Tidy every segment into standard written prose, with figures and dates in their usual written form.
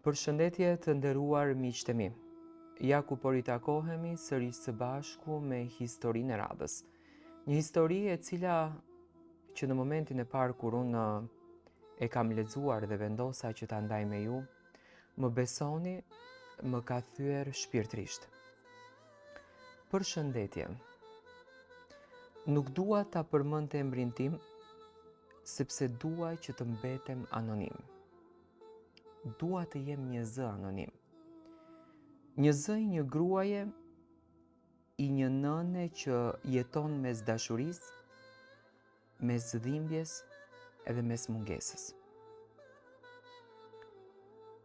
Përshëndetje të nderuar miqtë mi. Ja ku po ritakohemi sërish së bashku me historinë e radhës. Një histori e cila që në momentin e parë kur unë e kam lexuar dhe vendosa që ta ndaj me ju, më besoni, më ka thyer shpirtërisht. Përshëndetje. Nuk dua ta përmend emrin tim sepse dua që të mbetem anonim. Dua të jem një zë anonim. Një zë i një gruaje, i një nëne që jeton mes dashurisë, mes dhimbjes edhe mes mungesës.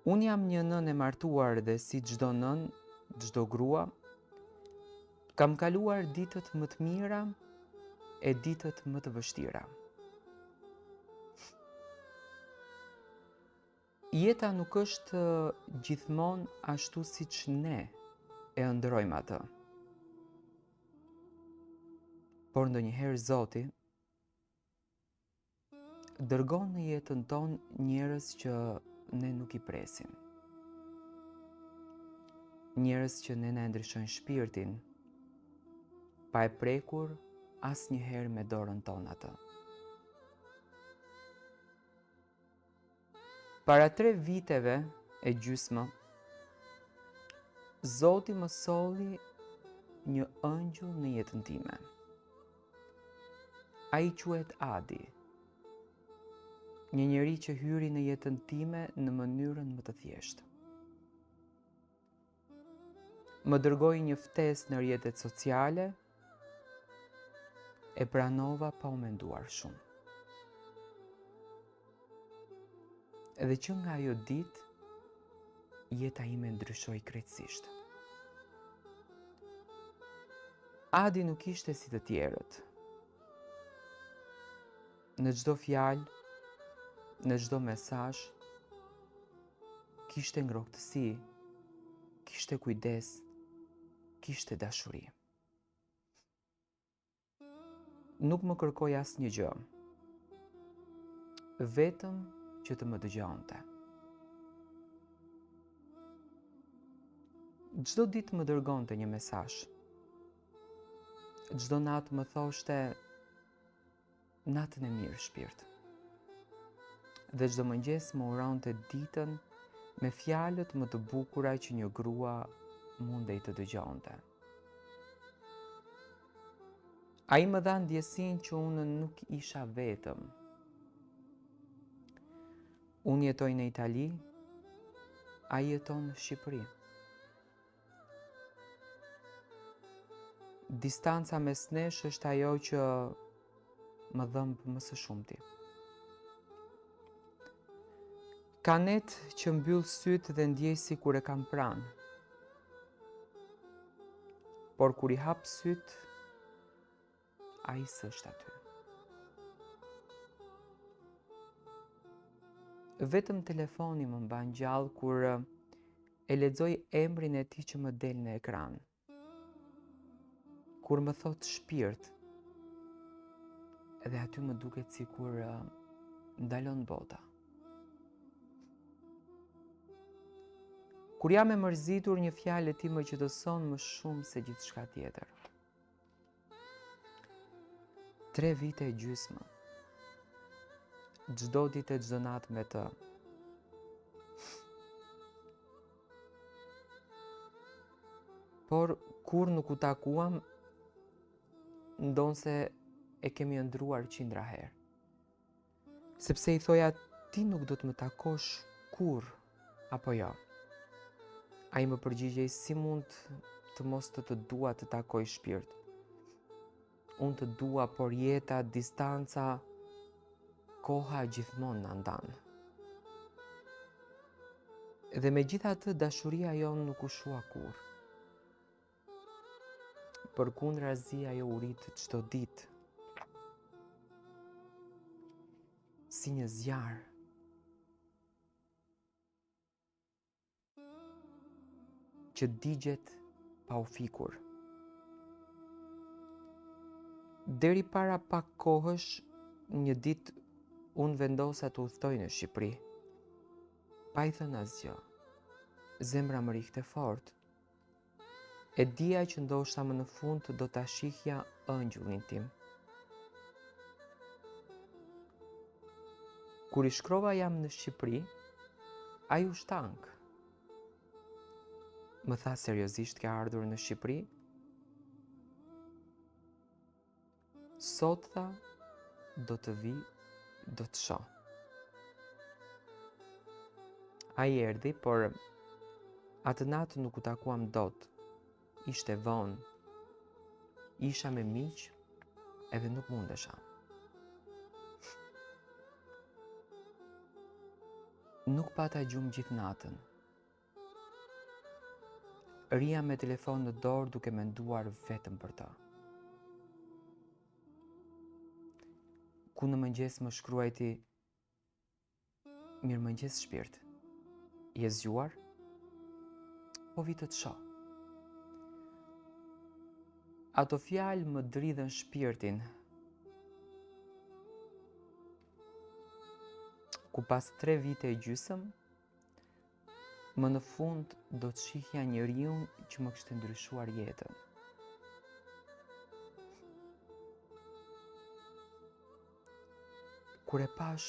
Unë jam një nënë e martuar dhe si çdo nënë, çdo grua, kam kaluar ditët më të mira e ditët më të vështira. Jeta nuk është gjithmonë ashtu siç ne e ëndrrojmë atë. Por ndonjëherë Zoti dërgon në jetën tonë njerëz që ne nuk i presim. Njerëz që ne na ndryshojnë shpirtin, pa e prekur asnjëherë me dorën tonë atë. Para 3 viteve e gjysmë, Zoti më solli një ëngjëll në jetën time. Ai quhet Adi, një njeri që hyri në jetën time në mënyrën më të thjeshtë. Më dërgoi një ftesë në rrjetet sociale, e pranova pa u menduar shumë. Edhe që nga ajo ditë, jeta ime ndryshoi krejtësisht. Adi nuk ishte si të tjerët. Në çdo fjalë, në çdo mesazh, kishte ngrohtësi, kishte kujdes, kishte dashuri. Nuk më kërkoi asnjë gjë, vetëm që të më dëgjonte. Çdo ditë më dërgonte një mesazh. Çdo natë më thoshte natën e mirë shpirt. Dhe çdo mëngjes më uronte ditën me fjalët më të bukura që një grua mundej të dëgjonte. Ai më dha ndjesinë që unë nuk isha vetëm. Unë jetoj në Itali, ai jeton në Shqipëri. Distanca mes nesh është ajo që më dhëmb më së shumti. Ka net që mbyll sytë dhe ndjej sikur e kam pranë. Por kur i hap sytë, ai s'është aty. Vetëm telefoni më mban gjallë kur e lexoj emrin e tij që më del në ekran. Kur më thot shpirt, edhe aty më duket sikur ndalon bota. Kur jam e mërzitur, një fjalë e tij më qetëson më shumë se gjithçka tjetër. 3 vite e gjysmë. Çdo ditë e çdo natë me të. Por kur nuk u takuam, ndonse e kemi ëndruar 100 herë. Sepse i thoja ti nuk do të më takosh kurrë, apo jo? Ai më përgjigjej si mund të mos të dua të takoj shpirt. Unë të dua, por jeta, distanca, koha gjithmonë na ndan. Dhe megjithatë dashuria jonë nuk u shua kurrë. Përkundrazi ajo u rrit çdo ditë. Si një zjarr. Që digjet pa u fikur. Deri para pak kohësh, një ditë unë vendosa të udhtoj në Shqipëri, pa i thënë asgjë. zemra më rikte fort. E dija që ndoshta më në fund do ta shihja ëngjëllin tim. Kur i shkrova jam në Shqipëri, ai u shtank. Më tha seriozisht ke ardhur në Shqipëri? Sot tha, do të vi, do të shoh. Ai erdhi, por atë natë nuk u takuam dot. Ishte vonë. Isha me miq, edhe nuk mundesha. Nuk pata gjumë gjithë natën. Rija me telefon në dorë duke menduar vetëm për ta. Ku në mëngjes më shkruaj ti, mirë mëngjes shpirt, je zgjuar? Po vi të të shoh. Ato fjalë më dridhen shpirtin. Ku pas 3 vite e gjysëm, më në fund do të shihja njeriun që më kishte ndryshuar jetën. Kur e pash,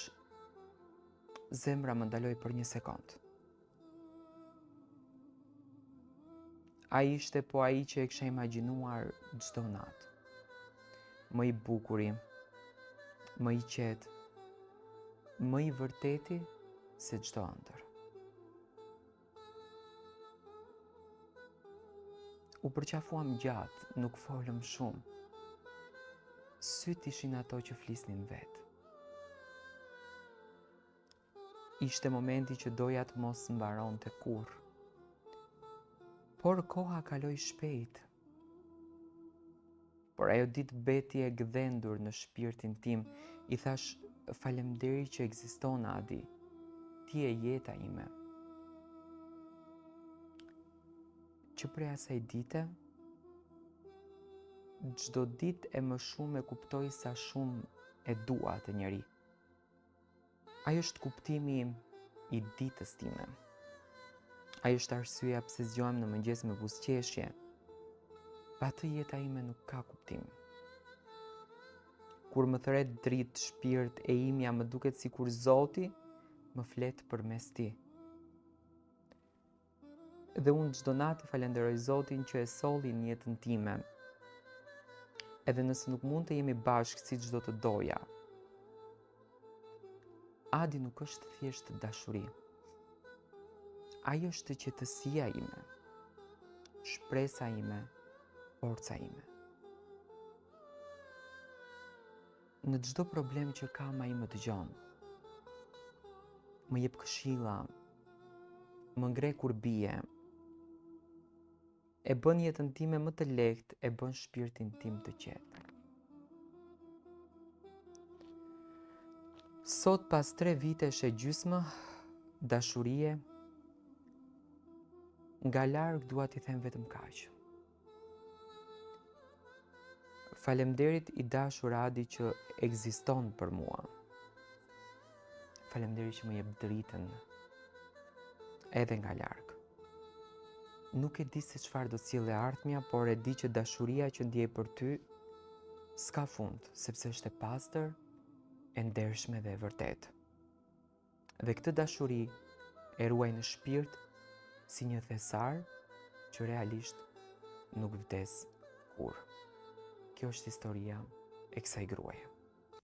zemra më ndaloi për 1 sekond. Ai ishte po ai që e kisha imagjinuar çdo natë. Më i bukuri, më i qetë, më i vërteti se çdo ëndër. U përqafuam gjatë, nuk folëm shumë. Syt ishin ato që flisnin vetë. Ishte momenti që doja të mos mbaronte kurrë. Por koha kaloi shpejt. Por ajo ditë beti e gdhendur në shpirtin tim, i thash faleminderit që ekziston Adi. Ti je jeta ime. Që prej asaj dite, çdo ditë e më shumë e kuptoj sa shumë e dua atë njeri. Ai është kuptimi i ditës time. Ai është arsyeja pse zgjohem në mëngjes me buzëqeshje. Pa të jeta ime nuk ka kuptim. Kur më thret dritë, shpirt e imja më duket sikur Zoti më flet përmes tij. Dhe unë çdo natë falenderoj Zotin që e solli në jetën time. Edhe nëse nuk mund të jemi bashkë siç do të doja. Adi nuk është thjesht dashuri. Ai është qetësia ime, shpresa ime, forca ime. Në çdo problem që kam ai më dëgjon. Më jep këshilla, më ngre kur bie. E bën jetën time më të lehtë, e bën shpirtin tim të qetë. Sot pas 3 vitesh e gjysmë, dashurie, nga larg dua t'i them vetëm kaq. Faleminderit i dashur Adi që ekziston për mua. Faleminderit që më jep dritën edhe nga larg. Nuk e di se çfarë do të sjellë ardhmja, por e di që dashuria që ndjej për ty s'ka fund, sepse është e pastër, e ndershme dhe e vërtetë. Dhe këtë dashuri e ruaj në shpirt si një thesar që realisht nuk vdes kurrë. Kjo është historia e kësaj gruaje.